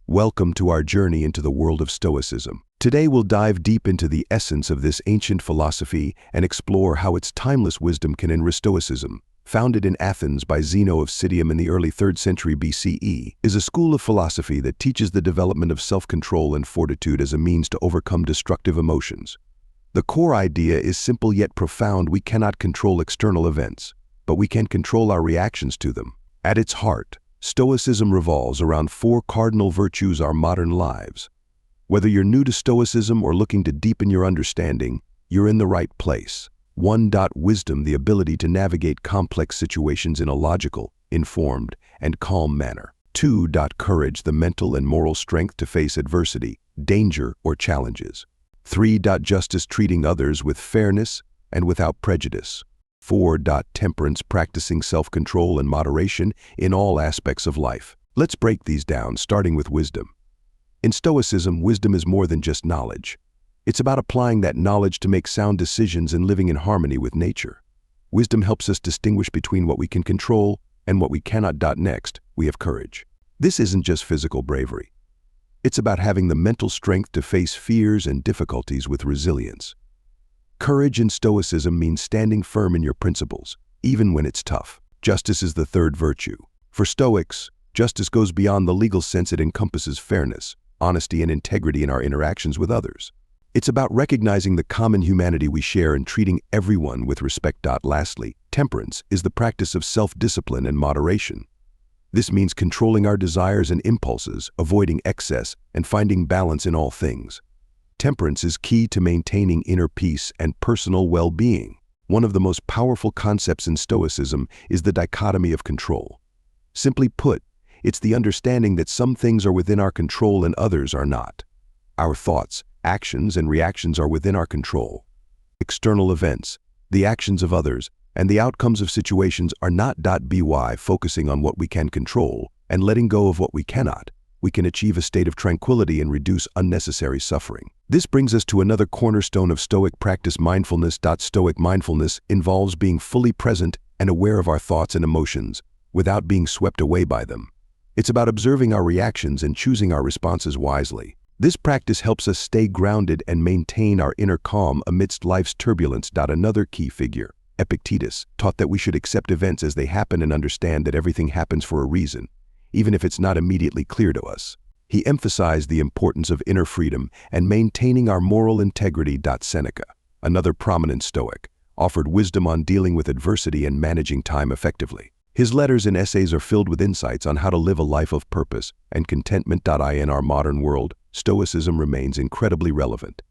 Welcome to our journey into the world of Stoicism. Today we'll dive deep into the essence of this ancient philosophy and explore how its timeless wisdom can enrich Stoicism. Founded in Athens by Zeno of Citium in the early 3rd century BCE, is a school of philosophy that teaches the development of self-control and fortitude as a means to overcome destructive emotions. The core idea is simple yet profound. We cannot control external events, but we can control our reactions to them. At its heart, Stoicism revolves around 4 cardinal virtues our modern lives. Whether you're new to Stoicism or looking to deepen your understanding, you're in the right place. 1. Wisdom, the ability to navigate complex situations in a logical, informed, and calm manner. 2. Courage, the mental and moral strength to face adversity, danger, or challenges. 3. Justice, treating others with fairness and without prejudice. 4. Temperance, practicing self-control and moderation in all aspects of life. Let's break these down, starting with wisdom. In Stoicism, wisdom is more than just knowledge. It's about applying that knowledge to make sound decisions and living in harmony with nature. Wisdom helps us distinguish between what we can control and what we cannot. Next, we have courage. This isn't just physical bravery. It's about having the mental strength to face fears and difficulties with resilience. Courage in Stoicism means standing firm in your principles, even when it's tough. Justice is the 3rd virtue. For Stoics, justice goes beyond the legal sense. It encompasses fairness, honesty, and integrity in our interactions with others. It's about recognizing the common humanity we share and treating everyone with respect. Lastly, temperance is the practice of self-discipline and moderation. This means controlling our desires and impulses, avoiding excess, and finding balance in all things. Temperance is key to maintaining inner peace and personal well-being. One of the most powerful concepts in Stoicism is the dichotomy of control. Simply put, it's the understanding that some things are within our control and others are not. Our thoughts, actions, and reactions are within our control. External events, the actions of others, and the outcomes of situations are not. By focusing on what we can control and letting go of what we cannot, we can achieve a state of tranquility and reduce unnecessary suffering. This brings us to another cornerstone of Stoic practice, mindfulness. Stoic mindfulness involves being fully present and aware of our thoughts and emotions without being swept away by them. It's about observing our reactions and choosing our responses wisely. This practice helps us stay grounded and maintain our inner calm amidst life's turbulence. Another key figure, Epictetus, taught that we should accept events as they happen and understand that everything happens for a reason, even if it's not immediately clear to us. He emphasized the importance of inner freedom and maintaining our moral integrity. Seneca, another prominent Stoic, offered wisdom on dealing with adversity and managing time effectively. His letters and essays are filled with insights on how to live a life of purpose and contentment. In our modern world, Stoicism remains incredibly relevant.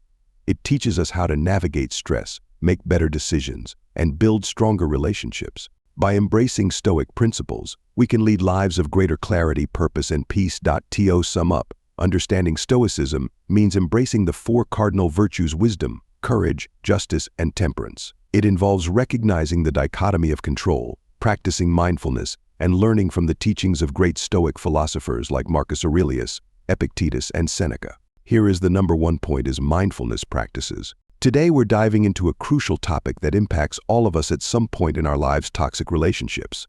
It teaches us how to navigate stress, make better decisions, and build stronger relationships. By embracing Stoic principles, we can lead lives of greater clarity, purpose, and peace. To sum up, understanding Stoicism means embracing the 4 cardinal virtues: wisdom, courage, justice, and temperance. It involves recognizing the dichotomy of control, practicing mindfulness, and learning from the teachings of great Stoic philosophers like Marcus Aurelius, Epictetus, and Seneca. Here is the number 1 point: is mindfulness practices. Today we're diving into a crucial topic that impacts all of us at some point in our lives: toxic relationships.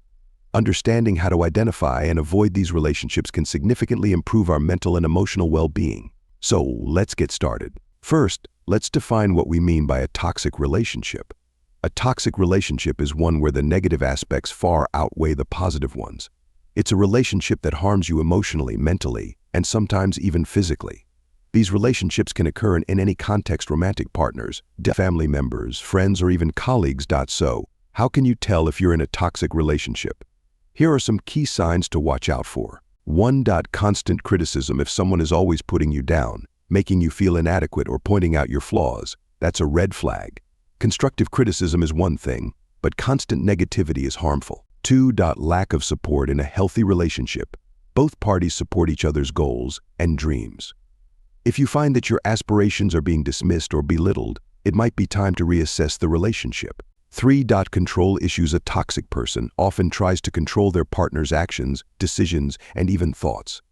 Understanding how to identify and avoid these relationships can significantly improve our mental and emotional well-being. So let's get started. First, let's define what we mean by a toxic relationship. A toxic relationship is one where the negative aspects far outweigh the positive ones. It's a relationship that harms you emotionally, mentally, and sometimes even physically. These relationships can occur in any context: romantic partners, family members, friends, or even colleagues. So, how can you tell if you're in a toxic relationship? Here are some key signs to watch out for. 1. Constant criticism. If someone is always putting you down, making you feel inadequate, or pointing out your flaws, that's a red flag. Constructive criticism is one thing, but constant negativity is harmful. 2. Lack of support. In a healthy relationship, both parties support each other's goals and dreams. If you find that your aspirations are being dismissed or belittled, it might be time to reassess the relationship. 3. Control issues. A toxic person often tries to control their partner's actions, decisions, and even thoughts.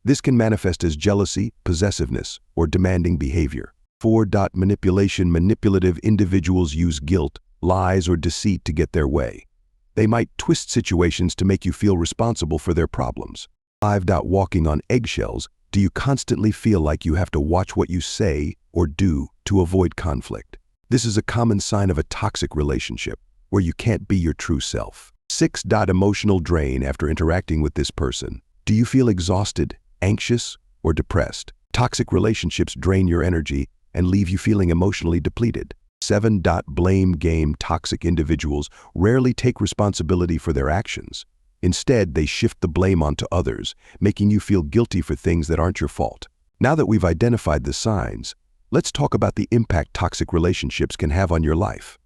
This can manifest as jealousy, possessiveness, or demanding behavior. 4. Manipulation. Manipulative individuals use guilt, lies, or deceit to get their way. They might twist situations to make you feel responsible for their problems. 5. Walking on eggshells. Do you constantly feel like you have to watch what you say or do to avoid conflict? This is a common sign of a toxic relationship where you can't be your true self. 6. Emotional drain after interacting with this person. Do you feel exhausted, anxious, or depressed? Toxic relationships drain your energy and leave you feeling emotionally depleted. 7. Blame game. Toxic individuals rarely take responsibility for their actions. Instead, they shift the blame onto others, making you feel guilty for things that aren't your fault. Now that we've identified the signs, let's talk about the impact toxic relationships can have on your life.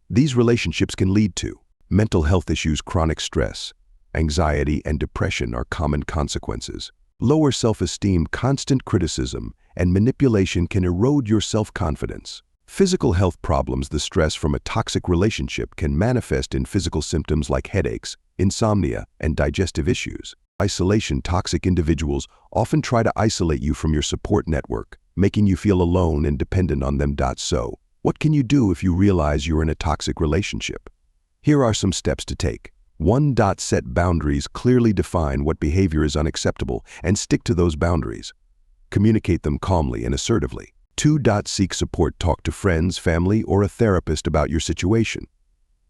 These relationships can lead to mental health issues. Chronic stress, anxiety, and depression are common consequences. Lower self-esteem. Constant criticism and manipulation can erode your self-confidence. Physical health problems. The stress from a toxic relationship can manifest in physical symptoms like headaches, insomnia, and digestive issues. Isolation. Toxic individuals often try to isolate you from your support network, making you feel alone and dependent on them. So, what can you do if you realize you're in a toxic relationship? Here are some steps to take. 1. Set boundaries. Clearly define what behavior is unacceptable and stick to those boundaries. Communicate them calmly and assertively. 2. Seek support. Talk to friends, family, or a therapist about your situation.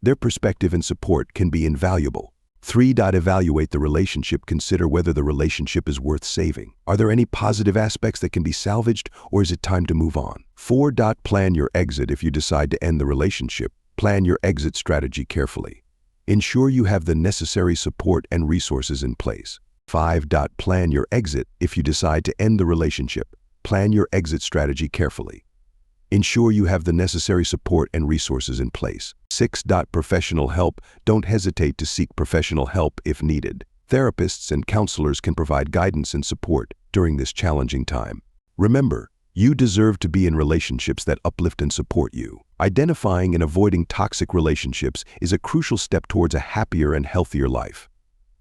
Their perspective and support can be invaluable. 3. Evaluate the relationship. Consider whether the relationship is worth saving. Are there any positive aspects that can be salvaged, or is it time to move on? 4. Plan your exit. If you decide to end the relationship, plan your exit strategy carefully. Ensure you have the necessary support and resources in place. 5. Plan your exit. If you decide to end the relationship, plan your exit strategy carefully. Ensure you have the necessary support and resources in place. 6. Professional help. Don't hesitate to seek professional help if needed. Therapists and counselors can provide guidance and support during this challenging time. Remember, you deserve to be in relationships that uplift and support you. Identifying and avoiding toxic relationships is a crucial step towards a happier and healthier life.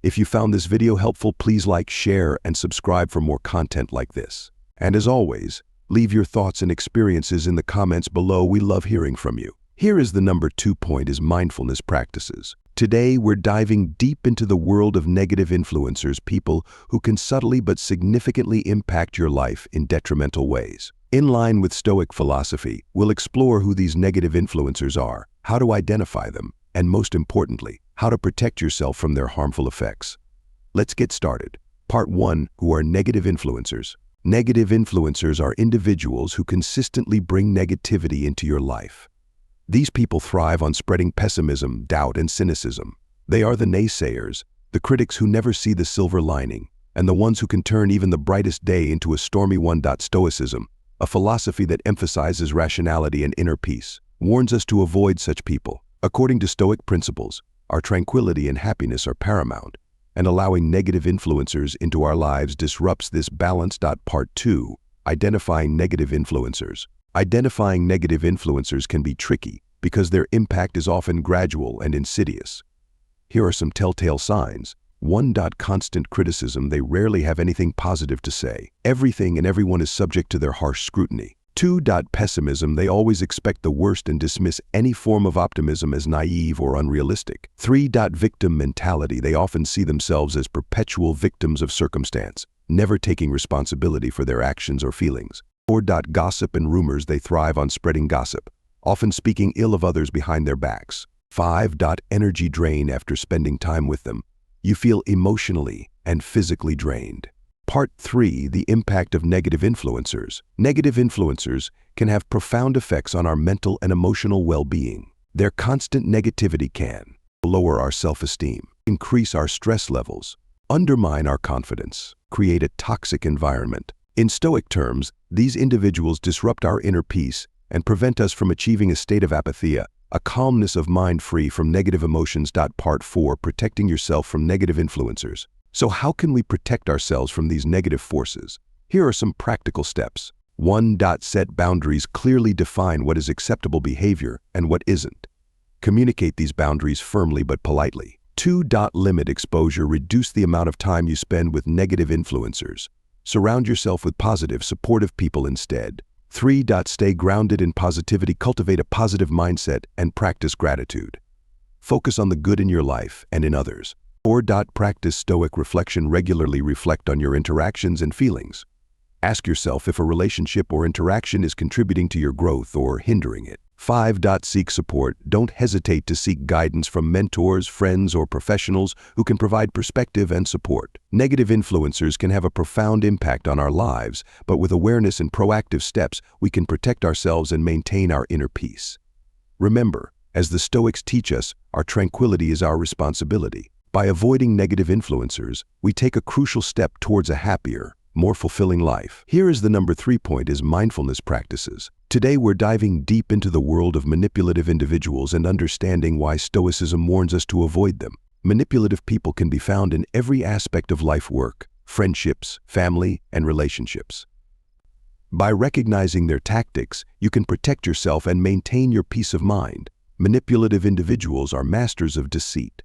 If you found this video helpful, please like, share, and subscribe for more content like this. And as always, leave your thoughts and experiences in the comments below. We love hearing from you. Here is the number 2 point is mindfulness practices. Today, we're diving deep into the world of negative influencers, people who can subtly but significantly impact your life in detrimental ways. In line with Stoic philosophy, we'll explore who these negative influencers are, how to identify them, and most importantly, how to protect yourself from their harmful effects. Let's get started. Part 1. Who are negative influencers? Negative influencers are individuals who consistently bring negativity into your life. These people thrive on spreading pessimism, doubt, and cynicism. They are the naysayers, the critics who never see the silver lining, and the ones who can turn even the brightest day into a stormy one. Stoicism, a philosophy that emphasizes rationality and inner peace, warns us to avoid such people. According to Stoic principles, our tranquility and happiness are paramount, and allowing negative influencers into our lives disrupts this balance. Part 2. Identifying negative influencers. Identifying negative influencers can be tricky because their impact is often gradual and insidious. Here are some telltale signs. 1. Constant criticism. They rarely have anything positive to say. Everything and everyone is subject to their harsh scrutiny. 2. Pessimism. They always expect the worst and dismiss any form of optimism as naive or unrealistic. 3. Victim mentality. They often see themselves as perpetual victims of circumstance, never taking responsibility for their actions or feelings. 4. Gossip and rumors. They thrive on spreading gossip, often speaking ill of others behind their backs. 5. Energy drain. After spending time with them, you feel emotionally and physically drained. Part 3. The impact of negative influencers. Negative influencers can have profound effects on our mental and emotional well-being. Their constant negativity can lower our self-esteem, increase our stress levels, undermine our confidence, create a toxic environment. In Stoic terms, these individuals disrupt our inner peace and prevent us from achieving a state of apatheia, a calmness of mind free from negative emotions. Part 4. Protecting yourself from negative influencers. So how can we protect ourselves from these negative forces? Here are some practical steps. 1. Set boundaries. Clearly define what is acceptable behavior and what isn't. Communicate these boundaries firmly but politely. 2. Limit exposure. Reduce the amount of time you spend with negative influencers. Surround yourself with positive, supportive people instead. 3. Stay grounded in positivity. Cultivate a positive mindset and practice gratitude. Focus on the good in your life and in others. 4. Practice Stoic reflection. Regularly reflect on your interactions and feelings. Ask yourself if a relationship or interaction is contributing to your growth or hindering it. 5. Seek support. Don't hesitate to seek guidance from mentors, friends, or professionals who can provide perspective and support. Negative influencers can have a profound impact on our lives, but with awareness and proactive steps, we can protect ourselves and maintain our inner peace. Remember, as the Stoics teach us, our tranquility is our responsibility. By avoiding negative influencers, we take a crucial step towards a happier, more fulfilling life. Here is the number 3 point is mindfulness practices. Today we're diving deep into the world of manipulative individuals and understanding why Stoicism warns us to avoid them. Manipulative people can be found in every aspect of life, work, friendships, family, and relationships. By recognizing their tactics, you can protect yourself and maintain your peace of mind. Manipulative individuals are masters of deceit.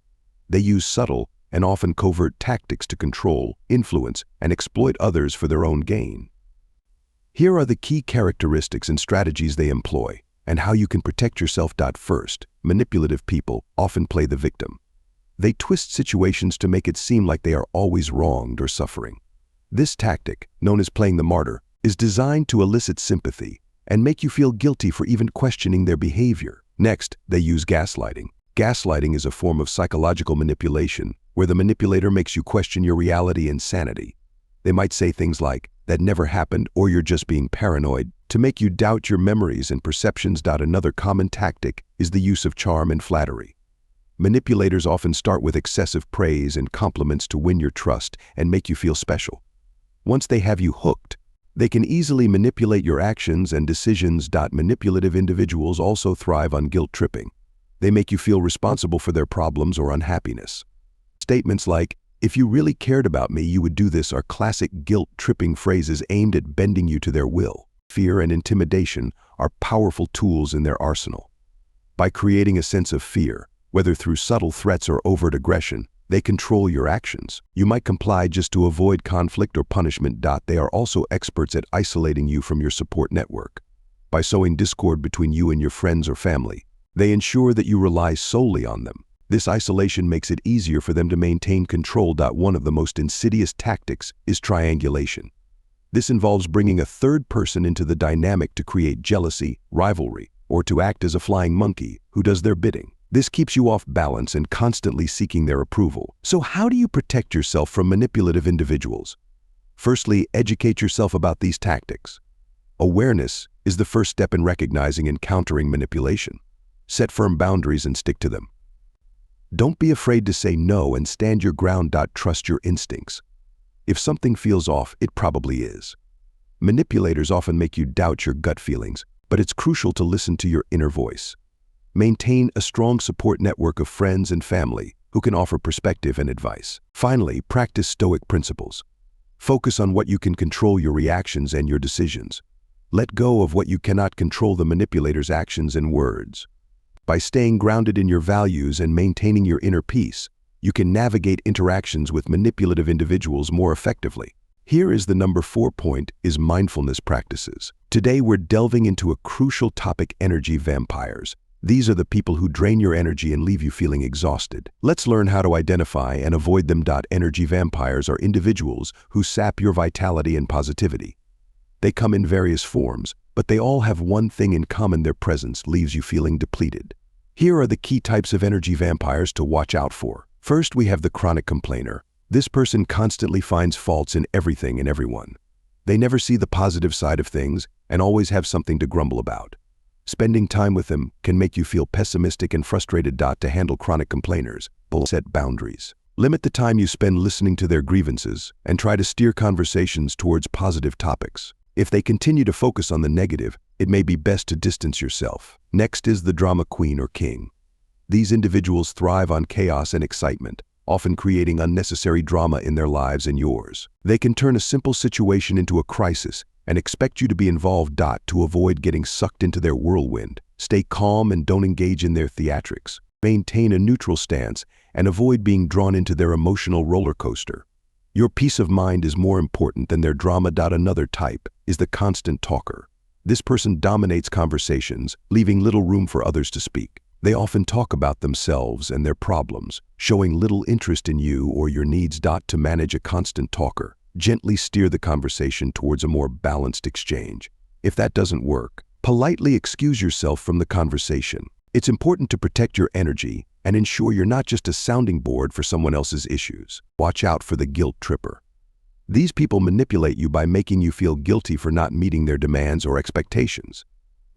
They use subtle and often covert tactics to control, influence, and exploit others for their own gain. Here are the key characteristics and strategies they employ, and how you can protect yourself. First, manipulative people often play the victim. They twist situations to make it seem like they are always wronged or suffering. This tactic, known as playing the martyr, is designed to elicit sympathy and make you feel guilty for even questioning their behavior. Next, they use gaslighting. Gaslighting is a form of psychological manipulation where the manipulator makes you question your reality and sanity. They might say things like, "That never happened," or "You're just being paranoid," to make you doubt your memories and perceptions. Another common tactic is the use of charm and flattery. Manipulators often start with excessive praise and compliments to win your trust and make you feel special. Once they have you hooked, they can easily manipulate your actions and decisions. Manipulative individuals also thrive on guilt tripping. They make you feel responsible for their problems or unhappiness. Statements like, "If you really cared about me, you would do this," are classic guilt-tripping phrases aimed at bending you to their will. Fear and intimidation are powerful tools in their arsenal. By creating a sense of fear, whether through subtle threats or overt aggression, they control your actions. You might comply just to avoid conflict or punishment. They are also experts at isolating you from your support network. By sowing discord between you and your friends or family, they ensure that you rely solely on them. This isolation makes it easier for them to maintain control. One of the most insidious tactics is triangulation. This involves bringing a third person into the dynamic to create jealousy, rivalry, or to act as a flying monkey who does their bidding. This keeps you off balance and constantly seeking their approval. So how do you protect yourself from manipulative individuals? Firstly, educate yourself about these tactics. Awareness is the first step in recognizing and countering manipulation. Set firm boundaries and stick to them. Don't be afraid to say no and stand your ground. Trust your instincts. If something feels off, it probably is. Manipulators often make you doubt your gut feelings, but it's crucial to listen to your inner voice. Maintain a strong support network of friends and family who can offer perspective and advice. Finally, practice Stoic principles. Focus on what you can control, your reactions and your decisions. Let go of what you cannot control, the manipulator's actions and words. By staying grounded in your values and maintaining your inner peace, you can navigate interactions with manipulative individuals more effectively. Here is the number 4 point is mindfulness practices. Today we're delving into a crucial topic: energy vampires. These are the people who drain your energy and leave you feeling exhausted. Let's learn how to identify and avoid them. Energy vampires are individuals who sap your vitality and positivity. They come in various forms, but they all have one thing in common: their presence leaves you feeling depleted. Here are the key types of energy vampires to watch out for. First, we have the chronic complainer. This person constantly finds faults in everything and everyone. They never see the positive side of things and always have something to grumble about. Spending time with them can make you feel pessimistic and frustrated. To handle chronic complainers, set boundaries. Limit the time you spend listening to their grievances and try to steer conversations towards positive topics. If they continue to focus on the negative, it may be best to distance yourself. Next is the drama queen or king. These individuals thrive on chaos and excitement, often creating unnecessary drama in their lives and yours. They can turn a simple situation into a crisis and expect you to be involved. To avoid getting sucked into their whirlwind, stay calm and don't engage in their theatrics. Maintain a neutral stance and avoid being drawn into their emotional roller coaster. Your peace of mind is more important than their drama. Another type is the constant talker. This person dominates conversations, leaving little room for others to speak. They often talk about themselves and their problems, showing little interest in you or your needs. To manage a constant talker, Gently steer the conversation towards a more balanced exchange. If that doesn't work, politely excuse yourself from the conversation. It's important to protect your energy and ensure you're not just a sounding board for someone else's issues. Watch out for the guilt tripper. These people manipulate you by making you feel guilty for not meeting their demands or expectations.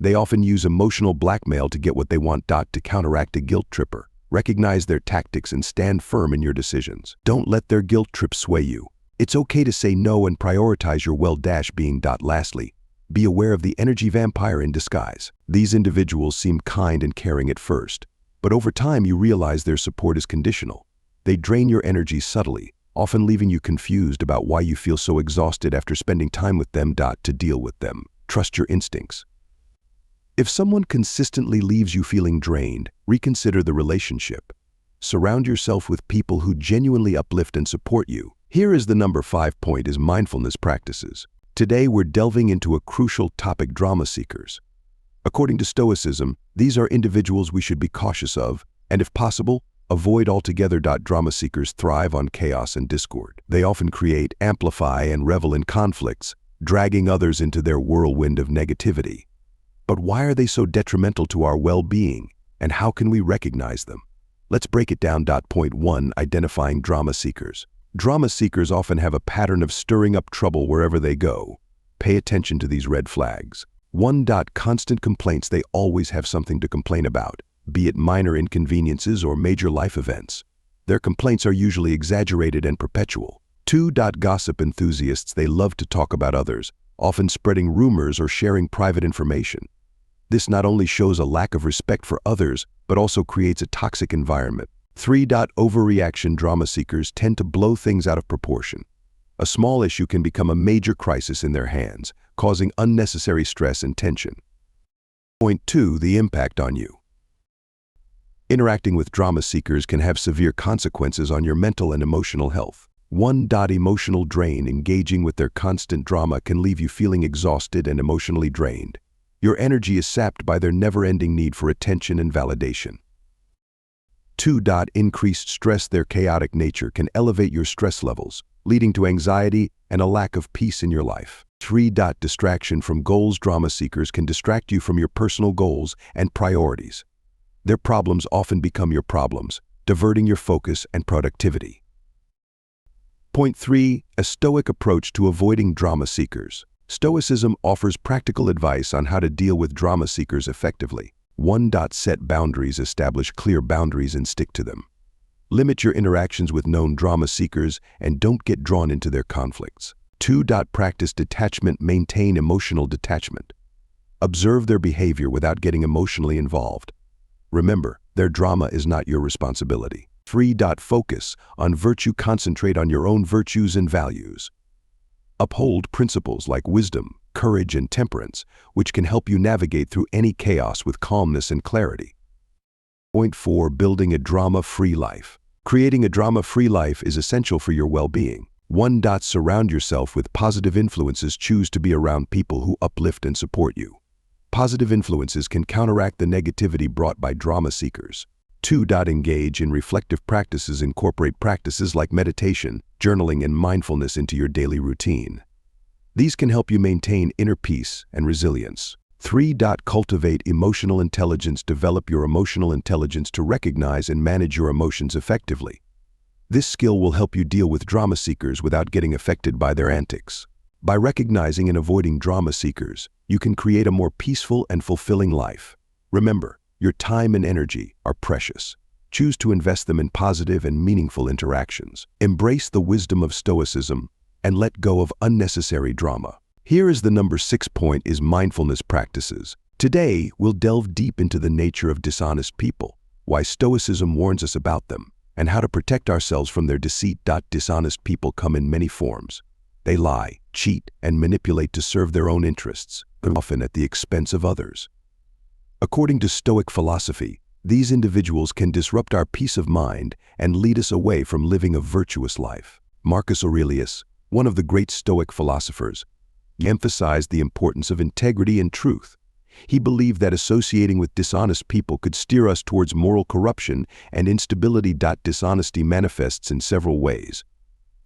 They often use emotional blackmail to get what they want. To counteract a guilt tripper, recognize their tactics and stand firm in your decisions. Don't let their guilt trip sway you. It's okay to say no and prioritize your well-being. Lastly, be aware of the energy vampire in disguise. These individuals seem kind and caring at first, but over time you realize their support is conditional. They drain your energy subtly, often leaving you confused about why you feel so exhausted after spending time with them. To deal with them, trust your instincts. If someone consistently leaves you feeling drained, reconsider the relationship. Surround yourself with people who genuinely uplift and support you. Here is the number 5 point is mindfulness practices. Today we're delving into a crucial topic: drama seekers. According to Stoicism, these are individuals we should be cautious of, and if possible, avoid altogether. Drama seekers thrive on chaos and discord. They often create, amplify, and revel in conflicts, dragging others into their whirlwind of negativity. But why are they so detrimental to our well-being, and how can we recognize them? Let's break it down. Point 1. Identifying drama seekers. Drama seekers often have a pattern of stirring up trouble wherever they go. Pay attention to these red flags. 1. Constant complaints. They always have something to complain about, be it minor inconveniences or major life events. Their complaints are usually exaggerated and perpetual. 2. Gossip enthusiasts. They love to talk about others, often spreading rumors or sharing private information. This not only shows a lack of respect for others, but also creates a toxic environment. 3. Overreaction. Drama seekers tend to blow things out of proportion. A small issue can become a major crisis in their hands, causing unnecessary stress and tension. Point 2. The impact on you. Interacting with drama seekers can have severe consequences on your mental and emotional health. 1. Emotional drain. Engaging with their constant drama can leave you feeling exhausted and emotionally drained. Your energy is sapped by their never-ending need for attention and validation. 2. Increased stress. Their chaotic nature can elevate your stress levels, leading to anxiety and a lack of peace in your life. 3. Distraction from goals. Drama seekers can distract you from your personal goals and priorities. Their problems often become your problems, diverting your focus and productivity. Point 3. A Stoic approach to avoiding drama seekers. Stoicism offers practical advice on how to deal with drama seekers effectively. 1. Set boundaries. Establish clear boundaries and stick to them. Limit your interactions with known drama seekers and don't get drawn into their conflicts. 2. Practice detachment. Maintain emotional detachment. Observe their behavior without getting emotionally involved. Remember, their drama is not your responsibility. 3. Focus on virtue. Concentrate on your own virtues and values. Uphold principles like wisdom, courage, and temperance, which can help you navigate through any chaos with calmness and clarity. Point 4. Building a drama-free life. Creating a drama-free life is essential for your well-being. 1. Surround yourself with positive influences. Choose to be around people who uplift and support you. Positive influences can counteract the negativity brought by drama seekers. 2. Engage in reflective practices. Incorporate practices like meditation, journaling, and mindfulness into your daily routine. These can help you maintain inner peace and resilience. 3. Cultivate emotional intelligence. Develop your emotional intelligence to recognize and manage your emotions effectively. This skill will help you deal with drama seekers without getting affected by their antics. By recognizing and avoiding drama seekers, you can create a more peaceful and fulfilling life. Remember, your time and energy are precious. Choose to invest them in positive and meaningful interactions. Embrace the wisdom of Stoicism and let go of unnecessary drama. Here is the number 6 point is mindfulness practices. Today, we'll delve deep into the nature of dishonest people, why Stoicism warns us about them, and how to protect ourselves from their deceit. Dishonest people come in many forms. They lie, cheat, and manipulate to serve their own interests, often at the expense of others. According to Stoic philosophy, these individuals can disrupt our peace of mind and lead us away from living a virtuous life. Marcus Aurelius, one of the great Stoic philosophers, emphasized the importance of integrity and truth. He believed that associating with dishonest people could steer us towards moral corruption and instability. Dishonesty manifests in several ways.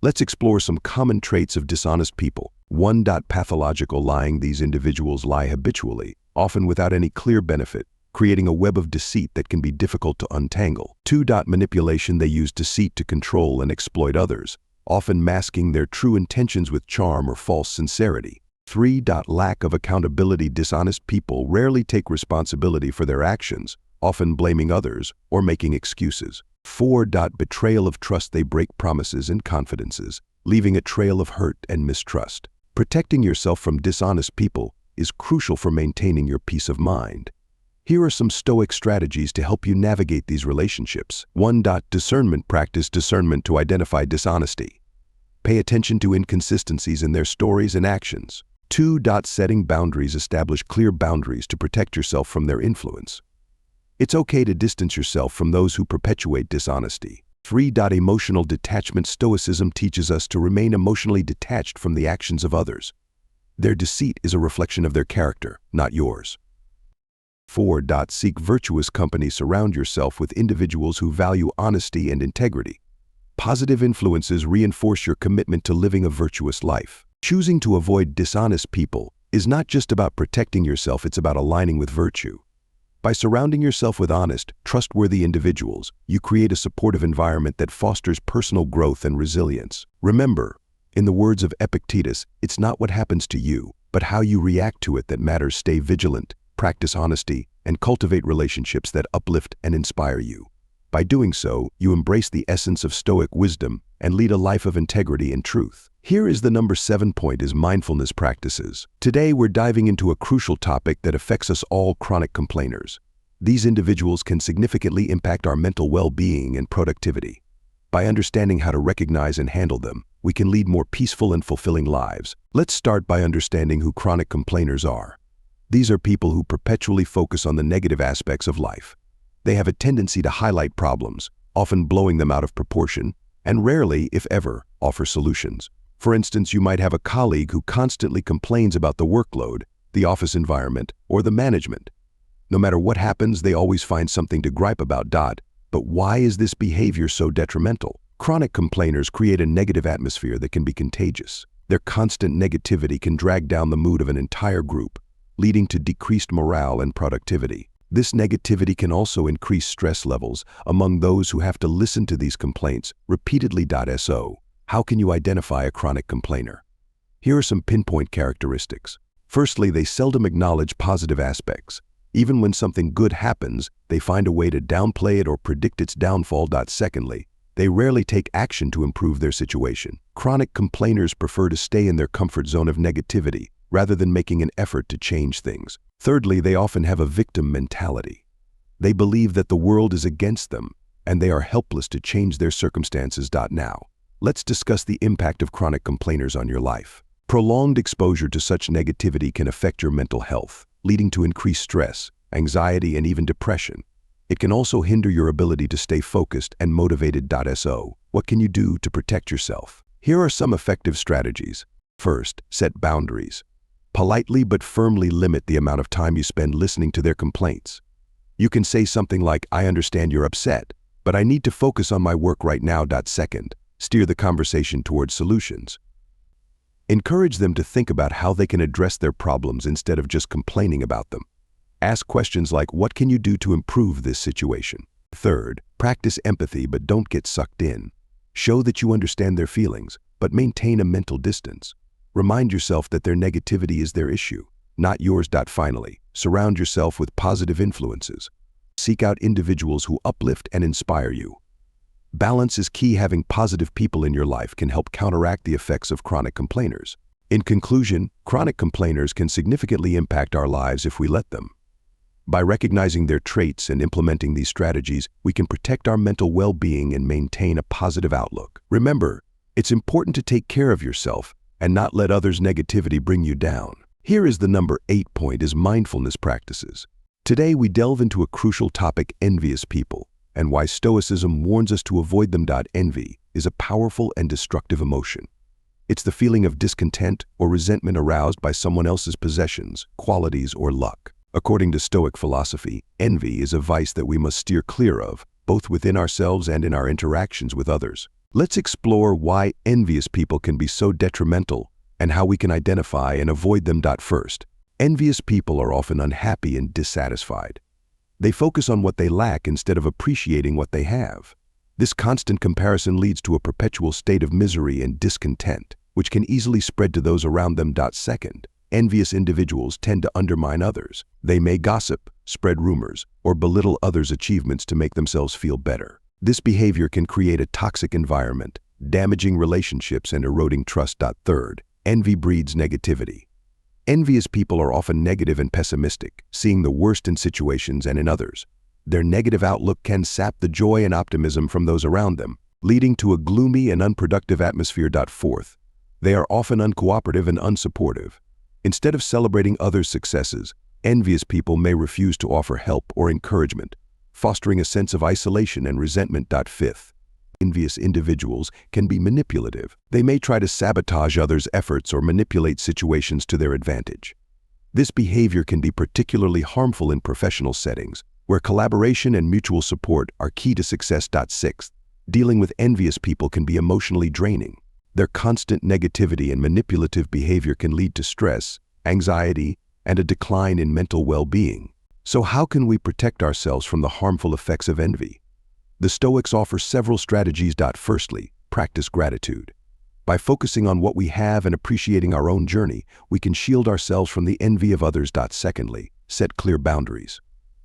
Let's explore some common traits of dishonest people. 1. Pathological lying. These individuals lie habitually, often without any clear benefit, creating a web of deceit that can be difficult to untangle. 2. Manipulation. They use deceit to control and exploit others, often masking their true intentions with charm or false sincerity. 3. Lack of accountability. Dishonest people rarely take responsibility for their actions, often blaming others or making excuses. 4. Betrayal of trust. They break promises and confidences, leaving a trail of hurt and mistrust. Protecting yourself from dishonest people is crucial for maintaining your peace of mind. Here are some Stoic strategies to help you navigate these relationships. 1. Discernment. Practice discernment to identify dishonesty. Pay attention to inconsistencies in their stories and actions. 2. Setting boundaries. Establish clear boundaries to protect yourself from their influence. It's okay to distance yourself from those who perpetuate dishonesty. 3. Emotional detachment. Stoicism teaches us to remain emotionally detached from the actions of others. Their deceit is a reflection of their character, not yours. 4. Seek virtuous company. Surround yourself with individuals who value honesty and integrity. Positive influences reinforce your commitment to living a virtuous life. Choosing to avoid dishonest people is not just about protecting yourself, it's about aligning with virtue. By surrounding yourself with honest, trustworthy individuals, you create a supportive environment that fosters personal growth and resilience. Remember, in the words of Epictetus, it's not what happens to you, but how you react to it that matters. Stay vigilant, practice honesty, and cultivate relationships that uplift and inspire you. By doing so, you embrace the essence of Stoic wisdom and lead a life of integrity and truth. Here is the number 7 point: is mindfulness practices. Today we're diving into a crucial topic that affects us all: chronic complainers. These individuals can significantly impact our mental well-being and productivity. By understanding how to recognize and handle them, we can lead more peaceful and fulfilling lives. Let's start by understanding who chronic complainers are. These are people who perpetually focus on the negative aspects of life. They have a tendency to highlight problems, often blowing them out of proportion, and rarely, if ever, offer solutions. For instance, you might have a colleague who constantly complains about the workload, the office environment, or the management. No matter what happens, they always find something to gripe about. But why is this behavior so detrimental? Chronic complainers create a negative atmosphere that can be contagious. Their constant negativity can drag down the mood of an entire group, leading to decreased morale and productivity. This negativity can also increase stress levels among those who have to listen to these complaints repeatedly. So, how can you identify a chronic complainer? Here are some pinpoint characteristics. Firstly, they seldom acknowledge positive aspects. Even when something good happens, they find a way to downplay it or predict its downfall. Secondly, they rarely take action to improve their situation. Chronic complainers prefer to stay in their comfort zone of negativity rather than making an effort to change things. Thirdly, they often have a victim mentality. They believe that the world is against them, and they are helpless to change their circumstances. Now, let's discuss the impact of chronic complainers on your life. Prolonged exposure to such negativity can affect your mental health, leading to increased stress, anxiety, and even depression. It can also hinder your ability to stay focused and motivated. So, what can you do to protect yourself? Here are some effective strategies. First, set boundaries. Politely but firmly limit the amount of time you spend listening to their complaints. You can say something like, "I understand you're upset, but I need to focus on my work right now." Second, steer the conversation towards solutions. Encourage them to think about how they can address their problems instead of just complaining about them. Ask questions like, "What can you do to improve this situation?" Third, practice empathy but don't get sucked in. Show that you understand their feelings, but maintain a mental distance. Remind yourself that their negativity is their issue, not yours. Finally, surround yourself with positive influences. Seek out individuals who uplift and inspire you. Balance is key. Having positive people in your life can help counteract the effects of chronic complainers. In conclusion, chronic complainers can significantly impact our lives if we let them. By recognizing their traits and implementing these strategies, we can protect our mental well-being and maintain a positive outlook. Remember, it's important to take care of yourself and not let others' negativity bring you down. Here is the number 8 point: is mindfulness practices. Today we delve into a crucial topic: envious people, and why Stoicism warns us to avoid them. Envy is a powerful and destructive emotion. It's the feeling of discontent or resentment aroused by someone else's possessions, qualities, or luck. According to Stoic philosophy, envy is a vice that we must steer clear of, both within ourselves and in our interactions with others. Let's explore why envious people can be so detrimental and how we can identify and avoid them. First, envious people are often unhappy and dissatisfied. They focus on what they lack instead of appreciating what they have. This constant comparison leads to a perpetual state of misery and discontent, which can easily spread to those around them. Second, envious individuals tend to undermine others. They may gossip, spread rumors, or belittle others' achievements to make themselves feel better. This behavior can create a toxic environment, damaging relationships and eroding trust. Third, envy breeds negativity. Envious people are often negative and pessimistic, seeing the worst in situations and in others. Their negative outlook can sap the joy and optimism from those around them, leading to a gloomy and unproductive atmosphere. Fourth, they are often uncooperative and unsupportive. Instead of celebrating others' successes, envious people may refuse to offer help or encouragement, fostering a sense of isolation and resentment. Fifth, envious individuals can be manipulative. They may try to sabotage others' efforts or manipulate situations to their advantage. This behavior can be particularly harmful in professional settings, where collaboration and mutual support are key to success. Sixth, dealing with envious people can be emotionally draining. Their constant negativity and manipulative behavior can lead to stress, anxiety, and a decline in mental well-being. So how can we protect ourselves from the harmful effects of envy? The Stoics offer several strategies. Firstly, practice gratitude. By focusing on what we have and appreciating our own journey, we can shield ourselves from the envy of others. Secondly, set clear boundaries.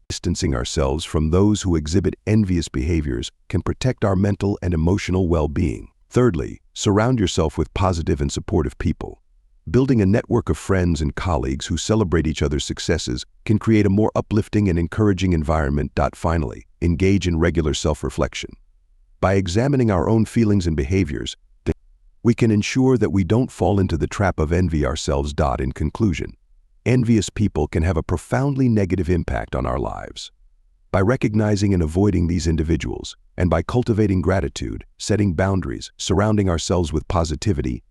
Distancing ourselves from those who exhibit envious behaviors can protect our mental and emotional well-being. Thirdly, surround yourself with positive and supportive people. Building a network of friends and colleagues who celebrate each other's successes can create a more uplifting and encouraging environment. Finally, engage in regular self-reflection. By examining our own feelings and behaviors, we can ensure that we don't fall into the trap of envy ourselves. In conclusion, envious people can have a profoundly negative impact on our lives. By recognizing and avoiding these individuals, and by cultivating gratitude, setting boundaries, surrounding ourselves with positivity,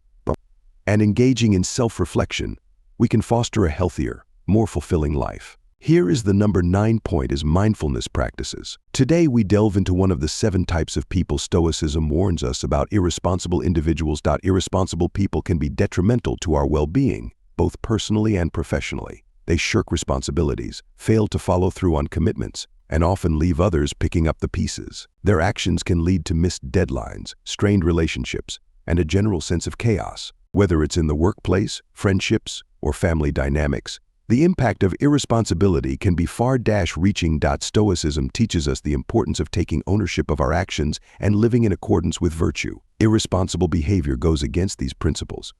and engaging in self-reflection, we can foster a healthier, more fulfilling life. Here is the number 9 point: is mindfulness practices. Today we delve into one of the 7 types of people Stoicism warns us about: irresponsible individuals. Irresponsible people can be detrimental to our well-being, both personally and professionally. They shirk responsibilities, fail to follow through on commitments, and often leave others picking up the pieces. Their actions can lead to missed deadlines, strained relationships, and a general sense of chaos. Whether it's in the workplace, friendships, or family dynamics, the impact of irresponsibility can be far-reaching. Stoicism teaches us the importance of taking ownership of our actions and living in accordance with virtue. Irresponsible behavior goes against these principles,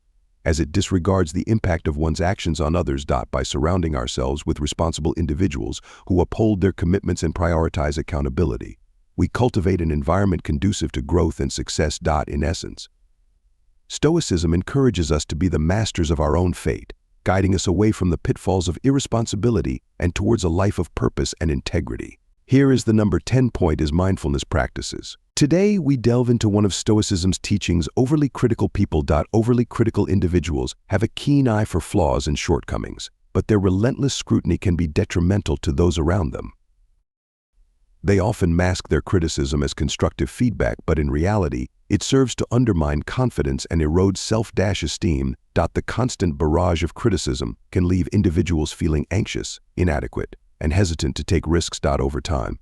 as it disregards the impact of one's actions on others. By surrounding ourselves with responsible individuals who uphold their commitments and prioritize accountability, we cultivate an environment conducive to growth and success. In essence, Stoicism encourages us to be the masters of our own fate, guiding us away from the pitfalls of irresponsibility and towards a life of purpose and integrity. Here is the number 10 point: is mindfulness practices. Today, we delve into one of Stoicism's teachings: overly critical people. Overly critical individuals have a keen eye for flaws and shortcomings, but their relentless scrutiny can be detrimental to those around them. They often mask their criticism as constructive feedback, but in reality, it serves to undermine confidence and erode self-esteem. The constant barrage of criticism can leave individuals feeling anxious, inadequate, and hesitant to take risks. Over time,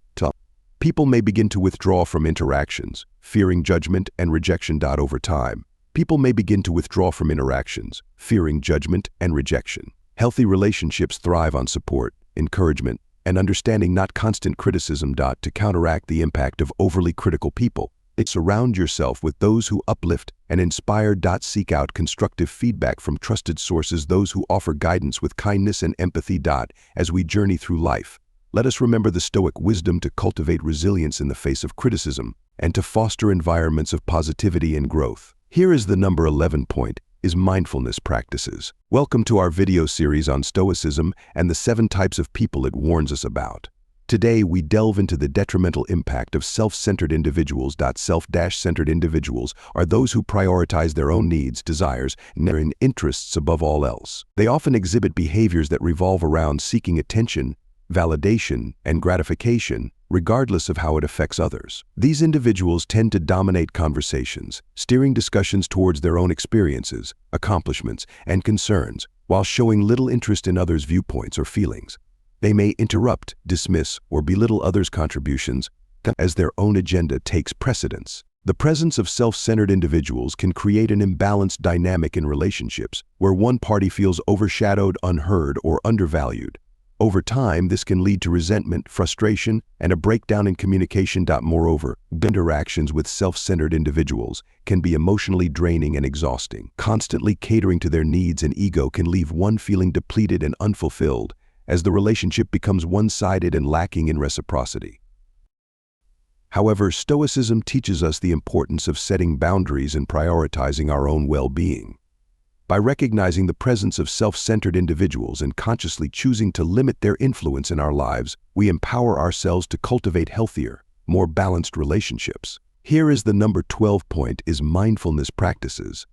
people may begin to withdraw from interactions, fearing judgment and rejection. Over time, people may begin to withdraw from interactions, fearing judgment and rejection. Healthy relationships thrive on support, encouragement, and understanding, not constant criticism. To counteract the impact of overly critical people, surround yourself with those who uplift and inspire. Seek out constructive feedback from trusted sources, those who offer guidance with kindness and empathy. As we journey through life, let us remember the Stoic wisdom to cultivate resilience in the face of criticism and to foster environments of positivity and growth. Here is the number 11 point: is mindfulness practices. Welcome to our video series on Stoicism and the 7 types of people it warns us about. Today, we delve into the detrimental impact of self-centered individuals. Self-centered individuals are those who prioritize their own needs, desires, and their interests above all else. They often exhibit behaviors that revolve around seeking attention, validation, and gratification, regardless of how it affects others. These individuals tend to dominate conversations, steering discussions towards their own experiences, accomplishments, and concerns, while showing little interest in others' viewpoints or feelings. They may interrupt, dismiss, or belittle others' contributions as their own agenda takes precedence. The presence of self-centered individuals can create an imbalanced dynamic in relationships, where one party feels overshadowed, unheard, or undervalued. Over time, this can lead to resentment, frustration, and a breakdown in communication. Moreover, interactions with self-centered individuals can be emotionally draining and exhausting. Constantly catering to their needs and ego can leave one feeling depleted and unfulfilled, as the relationship becomes one-sided and lacking in reciprocity. However, Stoicism teaches us the importance of setting boundaries and prioritizing our own well-being. By recognizing the presence of self-centered individuals and consciously choosing to limit their influence in our lives, we empower ourselves to cultivate healthier, more balanced relationships. Here is the number 12 point: is mindfulness practices.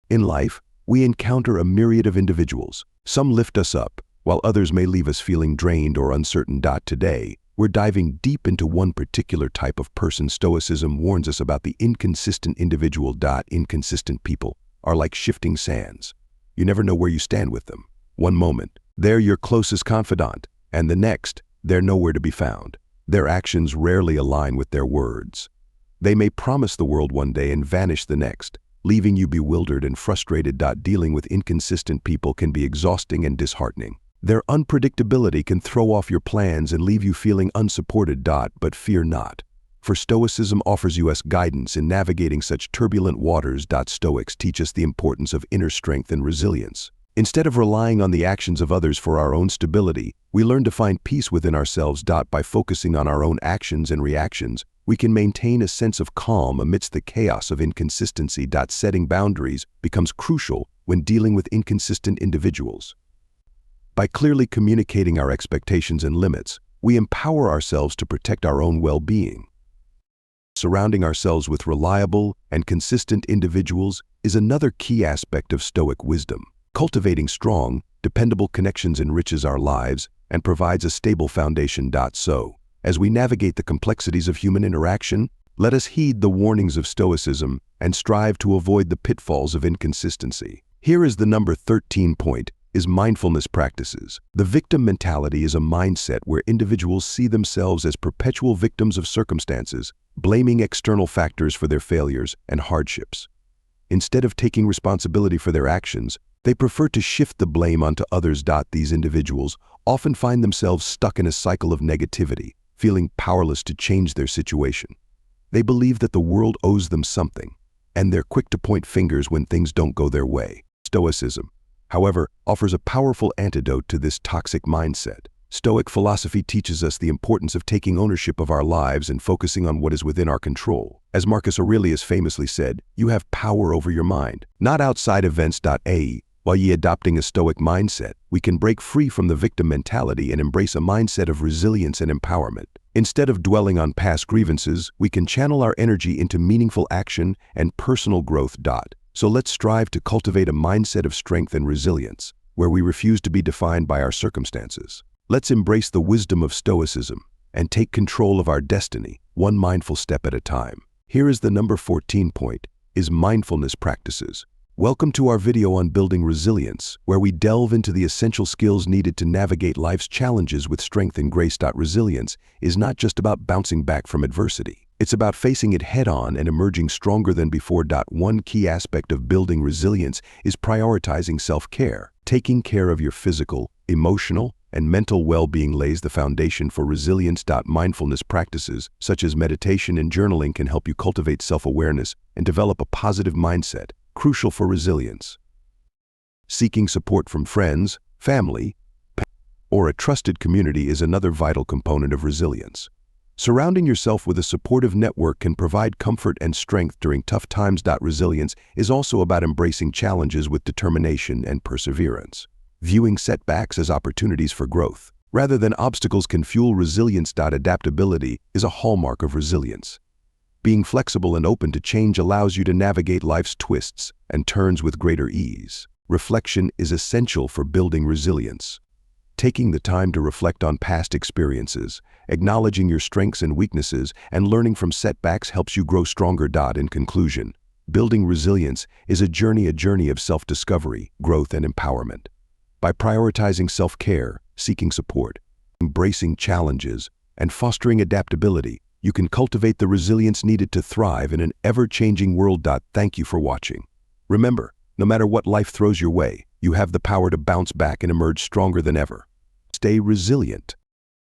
In life, we encounter a myriad of individuals. Some lift us up, while others may leave us feeling drained or uncertain. Today, we're diving deep into one particular type of person. Stoicism warns us about the inconsistent individual. Inconsistent people are like shifting sands. You never know where you stand with them. One moment, they're your closest confidant, and the next, they're nowhere to be found. Their actions rarely align with their words. They may promise the world one day and vanish the next, leaving you bewildered and frustrated. Dealing with inconsistent people can be exhausting and disheartening. Their unpredictability can throw off your plans and leave you feeling unsupported. But fear not, for Stoicism offers us guidance in navigating such turbulent waters. Stoics teach us the importance of inner strength and resilience. Instead of relying on the actions of others for our own stability, we learn to find peace within ourselves. By focusing on our own actions and reactions, we can maintain a sense of calm amidst the chaos of inconsistency. Setting boundaries becomes crucial when dealing with inconsistent individuals. By clearly communicating our expectations and limits, we empower ourselves to protect our own well-being. Surrounding ourselves with reliable and consistent individuals is another key aspect of Stoic wisdom. Cultivating strong, dependable connections enriches our lives and provides a stable foundation. So, as we navigate the complexities of human interaction, let us heed the warnings of Stoicism and strive to avoid the pitfalls of inconsistency. Here is the number 13 point: is mindfulness practices. The victim mentality is a mindset where individuals see themselves as perpetual victims of circumstances, blaming external factors for their failures and hardships. Instead of taking responsibility for their actions, they prefer to shift the blame onto others. These individuals often find themselves stuck in a cycle of negativity, feeling powerless to change their situation. They believe that the world owes them something, and they're quick to point fingers when things don't go their way. Stoicism, however, offers a powerful antidote to this toxic mindset. Stoic philosophy teaches us the importance of taking ownership of our lives and focusing on what is within our control. As Marcus Aurelius famously said, "You have power over your mind, not outside events." While adopting a Stoic mindset, we can break free from the victim mentality and embrace a mindset of resilience and empowerment. Instead of dwelling on past grievances, we can channel our energy into meaningful action and personal growth. So let's strive to cultivate a mindset of strength and resilience, where we refuse to be defined by our circumstances. Let's embrace the wisdom of Stoicism and take control of our destiny, one mindful step at a time. Here is the number 14 point: is mindfulness practices. Welcome to our video on building resilience, where we delve into the essential skills needed to navigate life's challenges with strength and grace. Resilience is not just about bouncing back from adversity. It's about facing it head-on and emerging stronger than before. One key aspect of building resilience is prioritizing self-care. Taking care of your physical, emotional, and mental well-being lays the foundation for resilience. Mindfulness practices, such as meditation and journaling, can help you cultivate self-awareness and develop a positive mindset, crucial for resilience. Seeking support from friends, family, or a trusted community is another vital component of resilience. Surrounding yourself with a supportive network can provide comfort and strength during tough times. Resilience is also about embracing challenges with determination and perseverance. Viewing setbacks as opportunities for growth, rather than obstacles, can fuel resilience. Adaptability is a hallmark of resilience. Being flexible and open to change allows you to navigate life's twists and turns with greater ease. Reflection is essential for building resilience. Taking the time to reflect on past experiences, acknowledging your strengths and weaknesses, and learning from setbacks helps you grow stronger. In conclusion, building resilience is a journey of self-discovery, growth, and empowerment. By prioritizing self-care, seeking support, embracing challenges, and fostering adaptability, you can cultivate the resilience needed to thrive in an ever-changing world. Thank you for watching. Remember, no matter what life throws your way, you have the power to bounce back and emerge stronger than ever. Stay resilient.